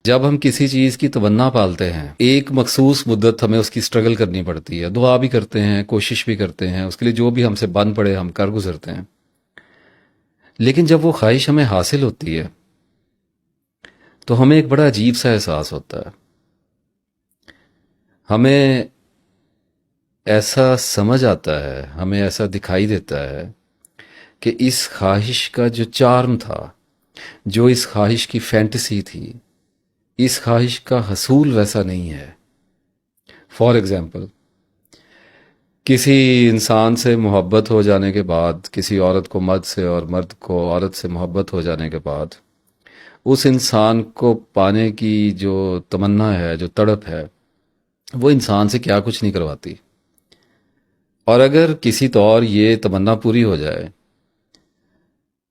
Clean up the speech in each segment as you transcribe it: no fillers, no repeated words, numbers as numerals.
جب ہم کسی چیز کی تمنا پالتے ہیں ایک مخصوص مدت ہمیں اس کی سٹرگل کرنی پڑتی ہے، دعا بھی کرتے ہیں، کوشش بھی کرتے ہیں، اس کے لیے جو بھی ہم سے بن پڑے ہم کر گزرتے ہیں، لیکن جب وہ خواہش ہمیں حاصل ہوتی ہے تو ہمیں ایک بڑا عجیب سا احساس ہوتا ہے. ہمیں ایسا سمجھ آتا ہے، ہمیں ایسا دکھائی دیتا ہے کہ اس خواہش کا جو چارم تھا، جو اس خواہش کی فینٹیسی تھی، اس خواہش کا حصول ویسا نہیں ہے. فار ایگزامپل، کسی انسان سے محبت ہو جانے کے بعد، کسی عورت کو مرد سے اور مرد کو عورت سے محبت ہو جانے کے بعد، اس انسان کو پانے کی جو تمنا ہے، جو تڑپ ہے، وہ انسان سے کیا کچھ نہیں کرواتی. اور اگر کسی طور یہ تمنا پوری ہو جائے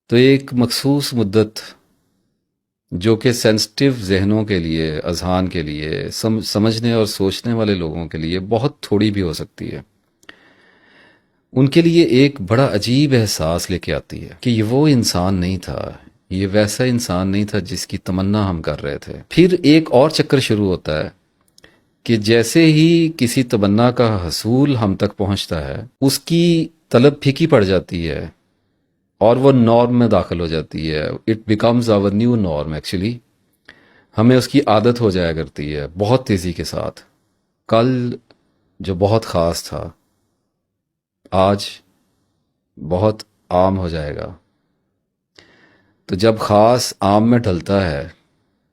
تو ایک مخصوص مدت جو کہ سینسٹیو ذہنوں کے لیے، اذہان کے لیے، سمجھنے اور سوچنے والے لوگوں کے لیے بہت تھوڑی بھی ہو سکتی ہے، ان کے لیے ایک بڑا عجیب احساس لے کے آتی ہے کہ یہ وہ انسان نہیں تھا، یہ ویسا انسان نہیں تھا جس کی تمنا ہم کر رہے تھے. پھر ایک اور چکر شروع ہوتا ہے کہ جیسے ہی کسی تمنا کا حصول ہم تک پہنچتا ہے، اس کی طلب پھیکی پڑ جاتی ہے اور وہ نارم میں داخل ہو جاتی ہے. It becomes our new norm actually. ہمیں اس کی عادت ہو جایا کرتی ہے بہت تیزی کے ساتھ. کل جو بہت خاص تھا آج بہت عام ہو جائے گا. تو جب خاص عام میں ڈھلتا ہے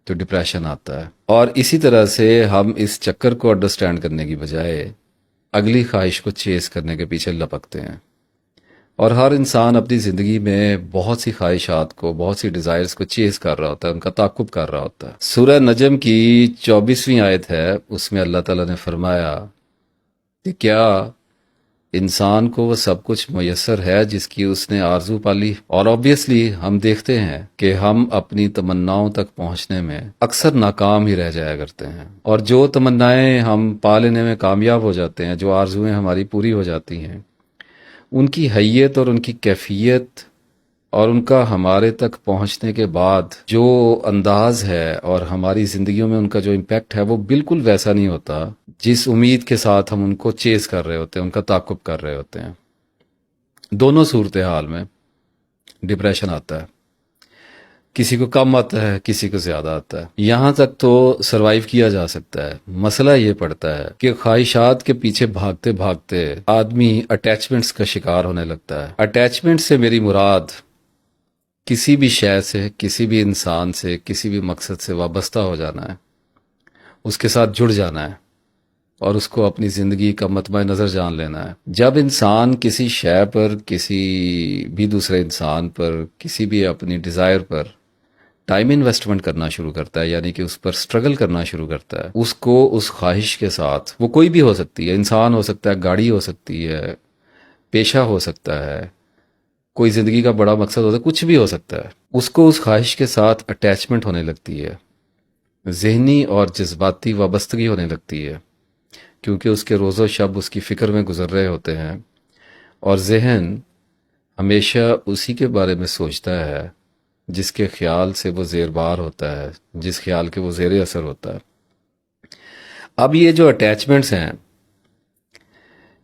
تو ڈپریشن آتا ہے. اور اسی طرح سے ہم اس چکر کو انڈرسٹینڈ کرنے کی بجائے اگلی خواہش کو چیز کرنے کے پیچھے لپکتے ہیں. اور ہر انسان اپنی زندگی میں بہت سی خواہشات کو، بہت سی ڈیزائرز کو چیز کر رہا ہوتا ہے، ان کا تعاقب کر رہا ہوتا ہے. سورہ نجم کی 24ویں آیت ہے، اس میں اللہ تعالیٰ نے فرمایا کہ کیا انسان کو وہ سب کچھ میسر ہے جس کی اس نے آرزو پالی. اور آبویسلی ہم دیکھتے ہیں کہ ہم اپنی تمناؤں تک پہنچنے میں اکثر ناکام ہی رہ جایا کرتے ہیں، اور جو تمنائیں ہم پا لینے میں کامیاب ہو جاتے ہیں، جو آرزویں ہماری پوری ہو جاتی ہیں، ان کی حیت اور ان کی کیفیت اور ان کا ہمارے تک پہنچنے کے بعد جو انداز ہے اور ہماری زندگیوں میں ان کا جو امپیکٹ ہے، وہ بالکل ویسا نہیں ہوتا جس امید کے ساتھ ہم ان کو چیز کر رہے ہوتے ہیں، ان کا تعاقب کر رہے ہوتے ہیں. دونوں صورتحال میں ڈپریشن آتا ہے. کسی کو کم آتا ہے، کسی کو زیادہ آتا ہے. یہاں تک تو سروائیو کیا جا سکتا ہے. مسئلہ یہ پڑتا ہے کہ خواہشات کے پیچھے بھاگتے بھاگتے آدمی اٹیچمنٹس کا شکار ہونے لگتا ہے. اٹیچمنٹ سے میری مراد کسی بھی شے سے، کسی بھی انسان سے، کسی بھی مقصد سے وابستہ ہو جانا ہے، اس کے ساتھ جڑ جانا ہے اور اس کو اپنی زندگی کا مطمع نظر جان لینا ہے. جب انسان کسی شے پر، کسی بھی دوسرے انسان پر، کسی بھی اپنی ڈیزائر پر ٹائم انویسٹمنٹ کرنا شروع کرتا ہے، یعنی کہ اس پر سٹرگل کرنا شروع کرتا ہے، اس کو اس خواہش کے ساتھ، وہ کوئی بھی ہو سکتی ہے، انسان ہو سکتا ہے، گاڑی ہو سکتی ہے، پیشہ ہو سکتا ہے، کوئی زندگی کا بڑا مقصد ہوتا ہے، کچھ بھی ہو سکتا ہے، اس کو اس خواہش کے ساتھ اٹیچمنٹ ہونے لگتی ہے، ذہنی اور جذباتی وابستگی ہونے لگتی ہے، کیونکہ اس کے روز و شب اس کی فکر میں گزر رہے ہوتے ہیں، اور ذہن ہمیشہ اسی کے بارے میں سوچتا ہے جس کے خیال سے وہ زیر بار ہوتا ہے، جس خیال کے وہ زیر اثر ہوتا ہے. اب یہ جو اٹیچمنٹس ہیں،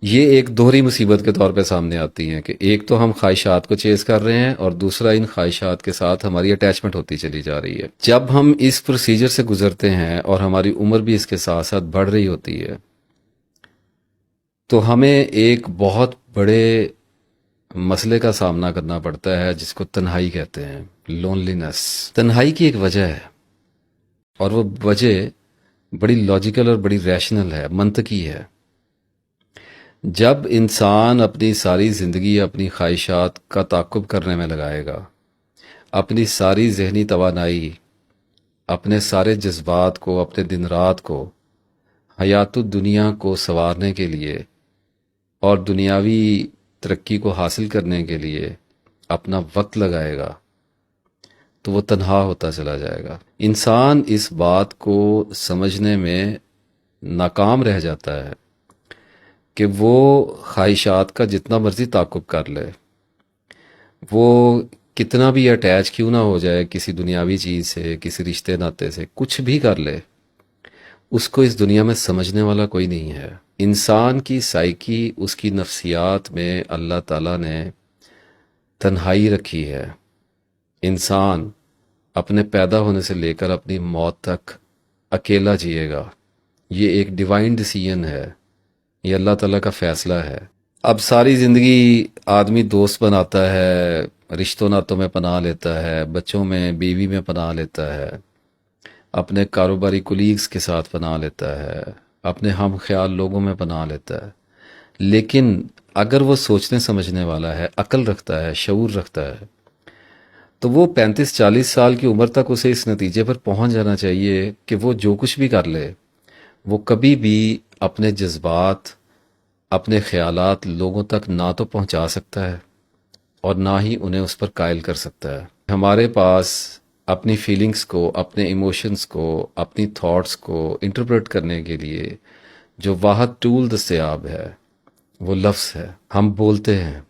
یہ ایک دوہری مصیبت کے طور پہ سامنے آتی ہیں کہ ایک تو ہم خواہشات کو چیز کر رہے ہیں، اور دوسرا ان خواہشات کے ساتھ ہماری اٹیچمنٹ ہوتی چلی جا رہی ہے. جب ہم اس پروسیجر سے گزرتے ہیں اور ہماری عمر بھی اس کے ساتھ ساتھ بڑھ رہی ہوتی ہے، تو ہمیں ایک بہت بڑے مسئلے کا سامنا کرنا پڑتا ہے جس کو تنہائی کہتے ہیں، لونلینس. تنہائی کی ایک وجہ ہے، اور وہ وجہ بڑی لاجیکل اور بڑی ریشنل ہے، منطقی ہے. جب انسان اپنی ساری زندگی اپنی خواہشات کا تعاقب کرنے میں لگائے گا، اپنی ساری ذہنی توانائی، اپنے سارے جذبات کو، اپنے دن رات کو حیات الدنیا کو سنوارنے کے لیے اور دنیاوی ترقی کو حاصل کرنے کے لیے اپنا وقت لگائے گا، تو وہ تنہا ہوتا چلا جائے گا. انسان اس بات کو سمجھنے میں ناکام رہ جاتا ہے کہ وہ خواہشات کا جتنا مرضی تعاقب کر لے، وہ کتنا بھی اٹیچ کیوں نہ ہو جائے کسی دنیاوی چیز سے، کسی رشتے ناطے سے، کچھ بھی کر لے، اس کو اس دنیا میں سمجھنے والا کوئی نہیں ہے۔ انسان کی سائیکی، اس کی نفسیات میں اللہ تعالیٰ نے تنہائی رکھی ہے۔ انسان اپنے پیدا ہونے سے لے کر اپنی موت تک اکیلا جیے گا۔ یہ ایک ڈیوائن ڈیسیژن ہے، یہ اللہ تعالیٰ کا فیصلہ ہے۔ اب ساری زندگی آدمی دوست بناتا ہے، رشتوں ناتوں میں پناہ لیتا ہے، بچوں میں، بیوی میں پناہ لیتا ہے، اپنے کاروباری کولیگز کے ساتھ پناہ لیتا ہے، اپنے ہم خیال لوگوں میں پناہ لیتا ہے، لیکن اگر وہ سوچنے سمجھنے والا ہے، عقل رکھتا ہے، شعور رکھتا ہے، تو وہ 35-40 سال کی عمر تک اسے اس نتیجے پر پہنچ جانا چاہیے کہ وہ جو کچھ بھی کر لے، وہ کبھی بھی اپنے جذبات، اپنے خیالات لوگوں تک نہ تو پہنچا سکتا ہے اور نہ ہی انہیں اس پر قائل کر سکتا ہے۔ ہمارے پاس اپنی فیلنگز کو، اپنے ایموشنز کو، اپنی تھاٹس کو انٹرپریٹ کرنے کے لیے جو واحد ٹول دستیاب ہے وہ لفظ ہے۔ ہم بولتے ہیں،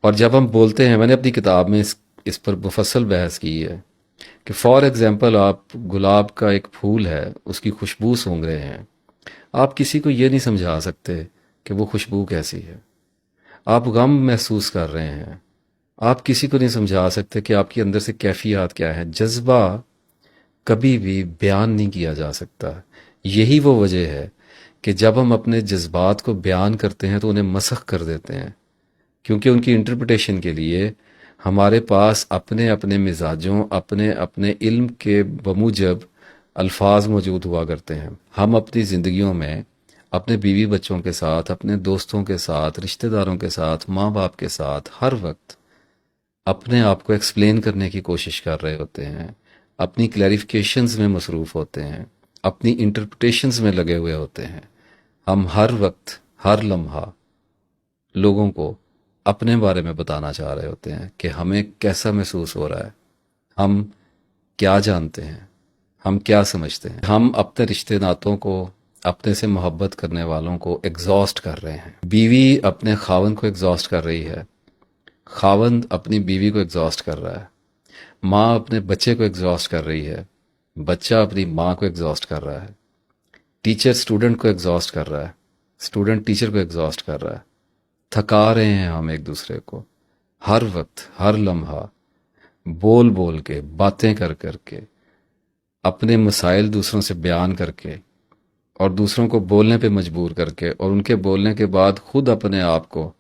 اور جب ہم بولتے ہیں، میں نے اپنی کتاب میں اس پر مفصل بحث کی ہے کہ فار ایگزامپل آپ گلاب کا ایک پھول ہے، اس کی خوشبو سونگھ رہے ہیں، آپ کسی کو یہ نہیں سمجھا سکتے کہ وہ خوشبو کیسی ہے۔ آپ غم محسوس کر رہے ہیں، آپ کسی کو نہیں سمجھا سکتے کہ آپ کے اندر سے کیفیات کیا ہیں۔ جذبہ کبھی بھی بیان نہیں کیا جا سکتا۔ یہی وہ وجہ ہے کہ جب ہم اپنے جذبات کو بیان کرتے ہیں تو انہیں مسخ کر دیتے ہیں، کیونکہ ان کی انٹرپریٹیشن کے لیے ہمارے پاس اپنے اپنے مزاجوں، اپنے اپنے علم کے بموجب الفاظ موجود ہوا کرتے ہیں۔ ہم اپنی زندگیوں میں اپنے بیوی بچوں کے ساتھ، اپنے دوستوں کے ساتھ، رشتہ داروں کے ساتھ، ماں باپ کے ساتھ ہر وقت اپنے آپ کو ایکسپلین کرنے کی کوشش کر رہے ہوتے ہیں، اپنی کلیریفیکیشنز میں مصروف ہوتے ہیں، اپنی انٹرپریٹیشنز میں لگے ہوئے ہوتے ہیں۔ ہم ہر وقت، ہر لمحہ لوگوں کو اپنے بارے میں بتانا چاہ رہے ہوتے ہیں کہ ہمیں کیسا محسوس ہو رہا ہے، ہم کیا جانتے ہیں، ہم کیا سمجھتے ہیں۔ ہم اپنے رشتے ناتوں کو، اپنے سے محبت کرنے والوں کو ایگزاسٹ کر رہے ہیں۔ بیوی اپنے خاوند کو ایگزاسٹ کر رہی ہے، خاوند اپنی بیوی کو ایگزاسٹ کر رہا ہے، ماں اپنے بچے کو ایگزاسٹ کر رہی ہے، بچہ اپنی ماں کو ایگزاسٹ کر رہا ہے، ٹیچر سٹوڈنٹ کو ایگزاسٹ کر رہا ہے، سٹوڈنٹ ٹیچر کو ایگزاسٹ کر رہا ہے۔ تھکا رہے ہیں ہم ایک دوسرے کو، ہر وقت، ہر لمحہ، بول بول کے، باتیں کر کر کے، اپنے مسائل دوسروں سے بیان کر کے، اور دوسروں کو بولنے پہ مجبور کر کے، اور ان کے بولنے کے بعد خود اپنے آپ کو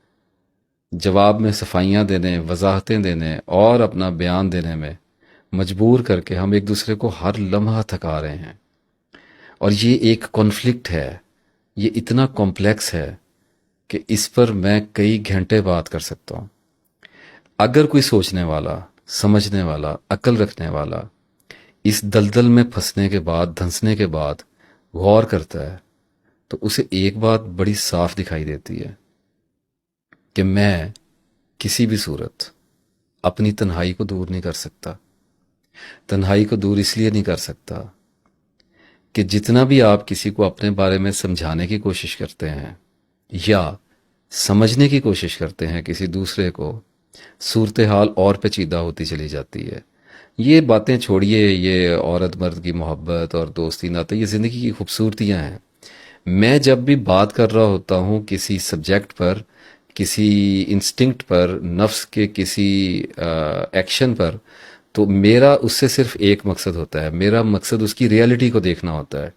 جواب میں صفائیاں دینے، وضاحتیں دینے اور اپنا بیان دینے میں مجبور کر کے ہم ایک دوسرے کو ہر لمحہ تھکا رہے ہیں۔ اور یہ ایک کانفلکٹ ہے، یہ اتنا کمپلیکس ہے کہ اس پر میں کئی گھنٹے بات کر سکتا ہوں۔ اگر کوئی سوچنے والا، سمجھنے والا، عقل رکھنے والا اس دلدل میں پھنسنے کے بعد، دھنسنے کے بعد غور کرتا ہے تو اسے ایک بات بڑی صاف دکھائی دیتی ہے کہ میں کسی بھی صورت اپنی تنہائی کو دور نہیں کر سکتا۔ تنہائی کو دور اس لیے نہیں کر سکتا کہ جتنا بھی آپ کسی کو اپنے بارے میں سمجھانے کی کوشش کرتے ہیں یا سمجھنے کی کوشش کرتے ہیں کسی دوسرے کو، صورتحال اور پیچیدہ ہوتی چلی جاتی ہے۔ یہ باتیں چھوڑیے، یہ عورت مرد کی محبت اور دوستی ناطے، یہ زندگی کی خوبصورتیاں ہیں۔ میں جب بھی بات کر رہا ہوتا ہوں کسی سبجیکٹ پر، کسی انسٹنکٹ پر، نفس کے کسی ایکشن پر، تو میرا اس سے صرف ایک مقصد ہوتا ہے، میرا مقصد اس کی ریئلٹی کو دیکھنا ہوتا ہے۔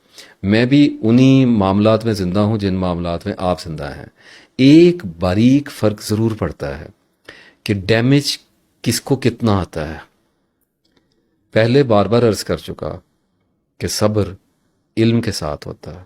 میں بھی انہی معاملات میں زندہ ہوں جن معاملات میں آپ زندہ ہیں۔ ایک باریک فرق ضرور پڑتا ہے کہ ڈیمیج کس کو کتنا آتا ہے۔ پہلے بار بار عرض کر چکا کہ صبر علم کے ساتھ ہوتا ہے۔